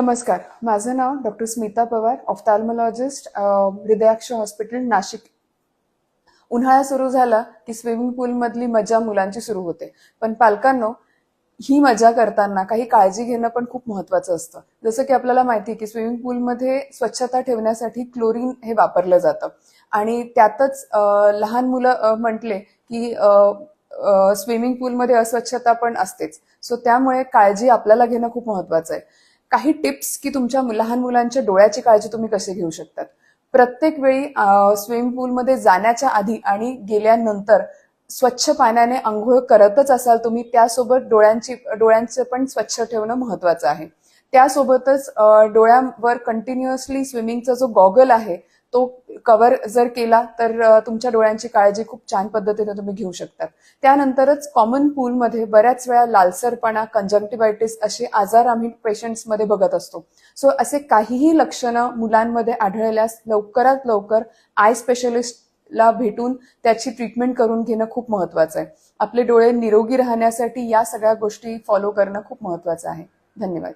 नमस्कार, माझं नाव doctor Smita Pawar, ऑफ्थॅल्मॉलॉजिस्ट, हृदयाक्ष hospital, Nashik. उन्हाळा सुरू झाला की स्विमिंग पूल मधली मजा मुलांची सुरू होते. पण पालकांनो, ही मजा करताना काही काळजी घेणं पण खूप महत्वाचं असतं. जसं की आपल्याला माहिती आहे की स्विमिंग पूलमध्ये स्वच्छता ठेवण्यासाठी क्लोरीन हे वापरलं जातं आणि त्यातच लहान मुलं म्हटले की स्विमिंग पूलमध्ये अस्वच्छता पण असतेच. सो त्यामुळे काळजी आपल्याला घेणं खूप महत्वाचं आहे. काही टिप्स की तुमच्या लहान मुलांच्या डोळ्याची काळजी तुम्ही कशी घेऊ शकतात. प्रत्येक वेळी स्विमिंग पूलमध्ये जाण्याच्या आधी आणि गेल्यानंतर स्वच्छ पाण्याने अंघोळ करतच असाल तुम्ही, त्यासोबत डोळ्यांचं पण स्वच्छ ठेवणं महत्वाचं आहे. त्यासोबतच डोळ्यांवर कंटिन्युअसली स्विमिंगचा जो गॉगल आहे तो कव्हर जर केला तर तुमच्या डोळ्यांची काळजी खूप छान पद्धतीने तुम्ही घेऊ शकतात. त्यानंतरच कॉमन पूलमध्ये बऱ्याच वेळा लालसरपणा, कंजक्टिव्हायटिस असे आजार आम्ही पेशंट्समध्ये बघत असतो. सो असे काहीही लक्षणं मुलांमध्ये आढळल्यास लवकरात लवकर आय स्पेशलिस्टला भेटून त्याची ट्रीटमेंट करून घेणं खूप महत्वाचं आहे. आपले डोळे निरोगी राहण्यासाठी या सगळ्या गोष्टी फॉलो करणं खूप महत्वाचं आहे. धन्यवाद.